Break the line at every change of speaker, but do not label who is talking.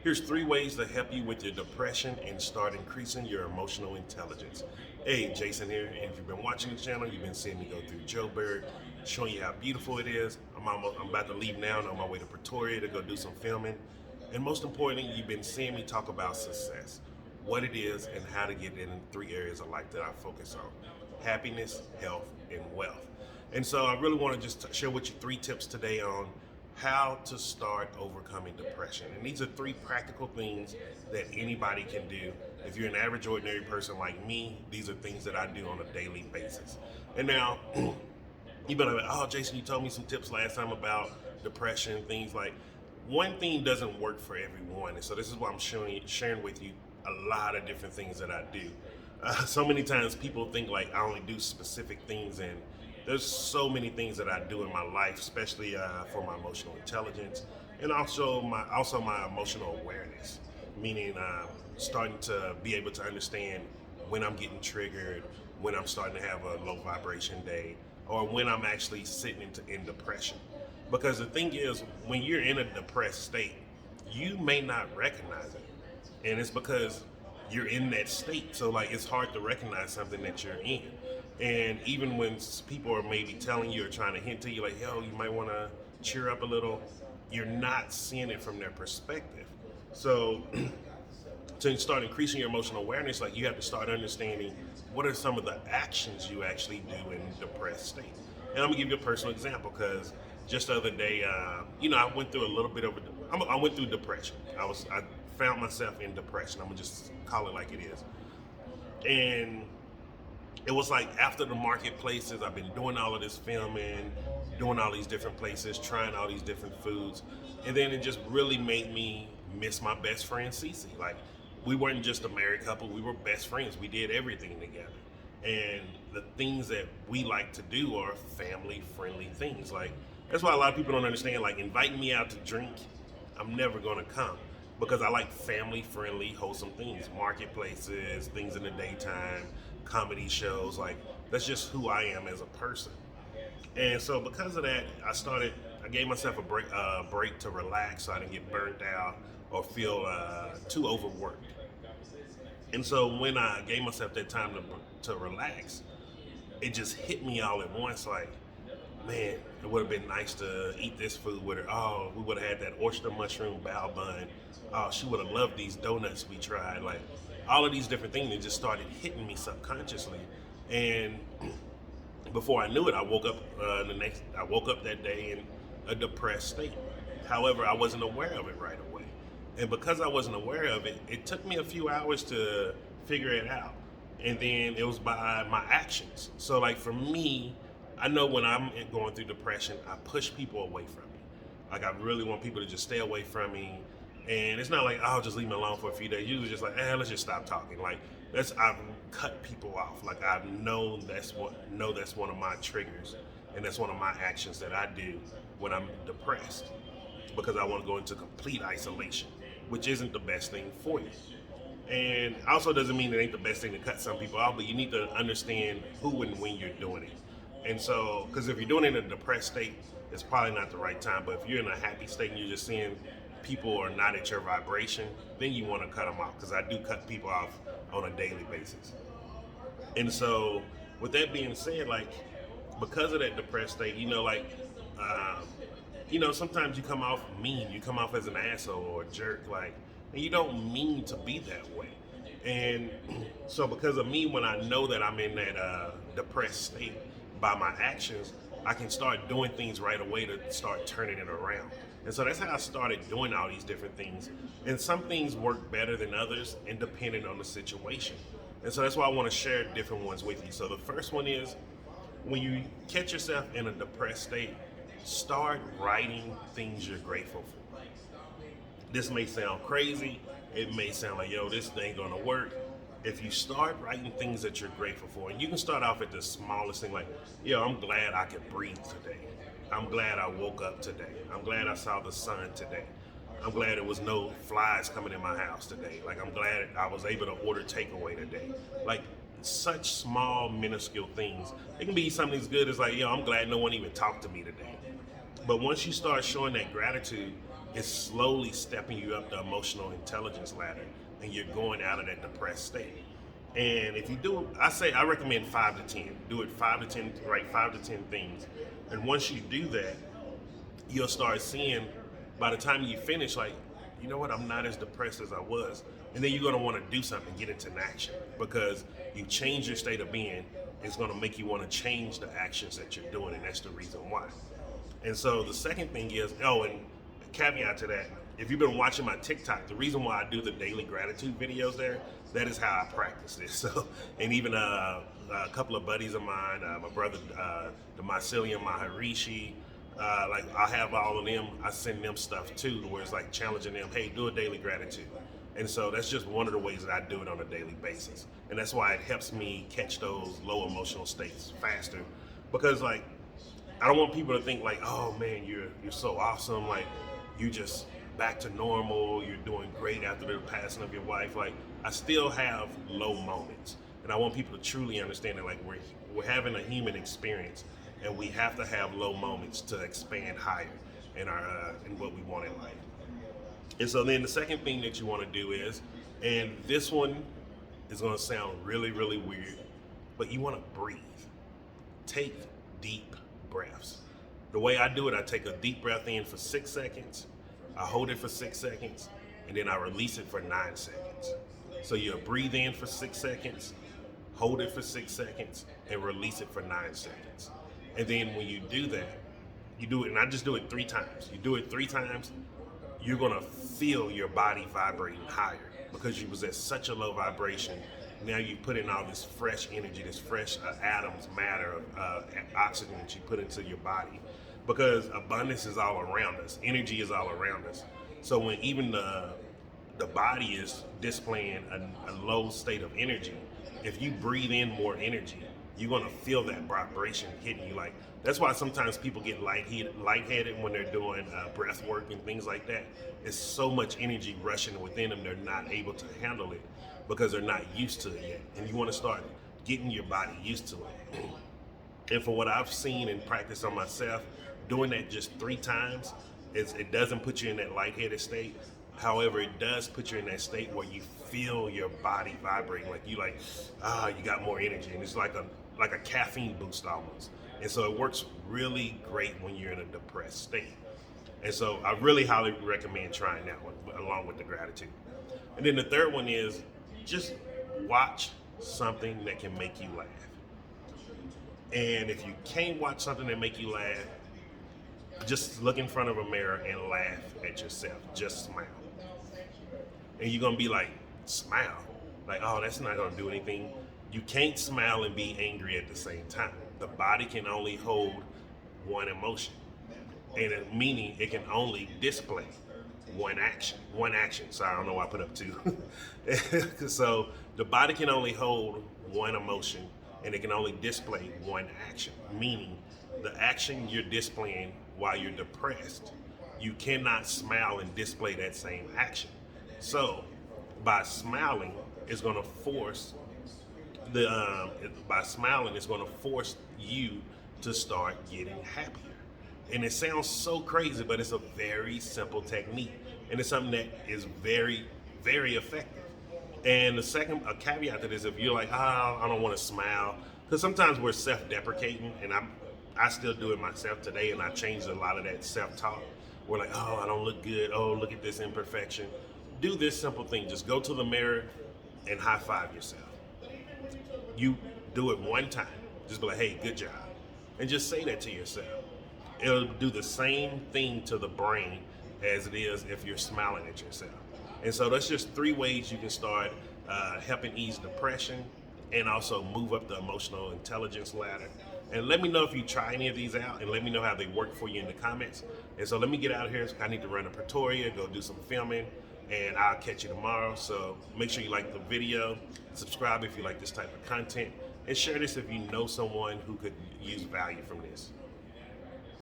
Here's 3 ways to help you with your depression and start increasing your emotional intelligence. Hey, Jason here, and if you've been watching the channel, you've been seeing me go through Joburg, showing you how beautiful it is. I'm about to leave now and on my way to Pretoria to go do some filming. And most importantly, you've been seeing me talk about success, what it is, and how to get it in 3 areas of life that I focus on: happiness, health, and wealth. And so I really want to just share with you 3 tips today on how to start overcoming depression. And these are 3 practical things that anybody can do. If you're an average, ordinary person like me, these are things that I do on a daily basis. And now, you better like, oh, Jason, you told me some tips last time about depression, things like one thing doesn't work for everyone. And so this is why I'm sharing with you a lot of different things that I do. So many times people think like I only do specific things, and there's so many things that I do in my life, especially for my emotional intelligence and also my emotional awareness. Meaning, starting to be able to understand when I'm getting triggered, when I'm starting to have a low vibration day, or when I'm actually sitting in depression. Because the thing is, when you're in a depressed state, you may not recognize it, and it's because you're in that state. So like it's hard to recognize something that you're in. And even when people are maybe telling you or trying to hint to you like, yo, you might want to cheer up a little, you're not seeing it from their perspective. So to start increasing your emotional awareness, like you have to start understanding what are some of the actions you actually do in a depressed state. And I'm gonna give you a personal example because just the other day, I went through a little bit of I went through depression. I found myself in depression. I'm gonna just call it like it is. And it was like after the marketplaces, I've been doing all of this filming, doing all these different places, trying all these different foods, and then it just really made me miss my best friend Cece. Like we weren't just a married couple; we were best friends. We did everything together, and the things that we like to do are family-friendly things. Like that's why a lot of people don't understand. Like inviting me out to drink, I'm never gonna come because I like family-friendly, wholesome things, marketplaces, things in the daytime, comedy shows. Like that's just who I am as a person. And so because of that, I gave myself a break to relax so I didn't get burnt out or feel too overworked. And so when I gave myself that time to relax, it just hit me all at once like, man, it would have been nice to eat this food with her. Oh, we would have had that oyster mushroom bao bun. Oh, she would have loved these donuts we tried. Like all of these different things that just started hitting me subconsciously. And before I knew it, I woke up that day in a depressed state. However, I wasn't aware of it right away. And because I wasn't aware of it, it took me a few hours to figure it out. And then it was by my actions. So like for me, I know when I'm going through depression, I push people away from me. Like I really want people to just stay away from me. And it's not like I'll just leave me alone for a few days. Usually just like, let's just stop talking. Like I've cut people off. Like I know that's one of my triggers, and that's one of my actions that I do when I'm depressed, because I want to go into complete isolation, which isn't the best thing for you. And also doesn't mean it ain't the best thing to cut some people off, but you need to understand who and when you're doing it. And so, because if you're doing it in a depressed state, it's probably not the right time. But if you're in a happy state and you're just seeing people are not at your vibration, then you want to cut them off. Because I do cut people off on a daily basis. And so, with that being said, like, because of that depressed state, sometimes you come off mean, you come off as an asshole or a jerk, like, and you don't mean to be that way. And so, because of me, when I know that I'm in that depressed state, by my actions, I can start doing things right away to start turning it around. And so that's how I started doing all these different things. And some things work better than others, and depending on the situation. And so that's why I want to share different ones with you. So the first one is, when you catch yourself in a depressed state, start writing things you're grateful for. This may sound crazy. It may sound like, yo, this ain't gonna work. If you start writing things that you're grateful for, and you can start off at the smallest thing, like, yo, I'm glad I could breathe today. I'm glad I woke up today. I'm glad I saw the sun today. I'm glad there was no flies coming in my house today. Like, I'm glad I was able to order takeaway today. Like, such small, minuscule things. It can be something as good as like, yo, I'm glad no one even talked to me today. But once you start showing that gratitude, it's slowly stepping you up the emotional intelligence ladder, and you're going out of that depressed state. And if you do, I recommend 5 to 10. Do it 5 to 10, write 5 to 10 things. And once you do that, you'll start seeing by the time you finish, like, you know what, I'm not as depressed as I was. And then you're gonna wanna do something, get into an action, because you change your state of being, it's gonna make you wanna change the actions that you're doing, and that's the reason why. And so the second thing is, and a caveat to that, if you've been watching my TikTok, the reason why I do the daily gratitude videos there, that is how I practice this. So, and even a couple of buddies of mine, my brother, the Mycelium Maharishi, like I have all of them, I send them stuff too, where it's like challenging them, hey, do a daily gratitude. And so that's just one of the ways that I do it on a daily basis. And that's why it helps me catch those low emotional states faster. Because like, I don't want people to think like, oh man, you're so awesome, like you just back to normal, you're doing great after the passing of your wife. Like, I still have low moments. And I want people to truly understand that like we're having a human experience, and we have to have low moments to expand higher in our in what we want in life. And so then the second thing that you want to do is, and this one is going to sound really, really weird, but you want to breathe. Take deep breaths. The way I do it, I take a deep breath in for 6 seconds, I hold it for 6 seconds, and then I release it for 9 seconds. So you breathe in for 6 seconds, hold it for 6 seconds, and release it for 9 seconds. And then when you do that, you do it, and I just do it 3 times. You do it 3 times, you're gonna feel your body vibrating higher because you was at such a low vibration. Now you put in all this fresh energy, this fresh atoms, matter, oxygen that you put into your body, because abundance is all around us. Energy is all around us. So when even the body is displaying a low state of energy, if you breathe in more energy, you're gonna feel that vibration hitting you. Like, that's why sometimes people get lightheaded when they're doing breath work and things like that. It's so much energy rushing within them, they're not able to handle it because they're not used to it yet. And you wanna start getting your body used to it. And for what I've seen and practiced on myself, doing that just 3 times, it doesn't put you in that lightheaded state. However, it does put you in that state where you feel your body vibrating, like you got more energy, and it's like a caffeine boost almost. And so it works really great when you're in a depressed state. And so I really highly recommend trying that one along with the gratitude. And then the third one is just watch something that can make you laugh. And if you can't watch something that make you laugh, just look in front of a mirror and laugh at yourself. Just smile. And you're gonna be like, smile? Like, oh, that's not gonna do anything. You can't smile and be angry at the same time. The body can only hold one emotion. And meaning it can only display one action. So I don't know why I put up 2. So the body can only hold one emotion, and it can only display one action. Meaning the action you're displaying while you're depressed, you cannot smile and display that same action. So by smiling, it's going to force you to start getting happier. And it sounds so crazy, but it's a very simple technique, and it's something that is very, very effective. And a caveat to this, if you're like, I don't want to smile, because sometimes we're self-deprecating, and I still do it myself today, and I changed a lot of that self-talk. We're like, oh, I don't look good. Oh, look at this imperfection. Do this simple thing. Just go to the mirror and high five yourself. You do it 1 time. Just be like, hey, good job. And just say that to yourself. It'll do the same thing to the brain as it is if you're smiling at yourself. And so that's just 3 ways you can start helping ease depression and also move up the emotional intelligence ladder. And let me know if you try any of these out, and let me know how they work for you in the comments. And so let me get out of here. I need to run to Pretoria, go do some filming, and I'll catch you tomorrow. So make sure you like the video, subscribe if you like this type of content, and share this if you know someone who could use value from this.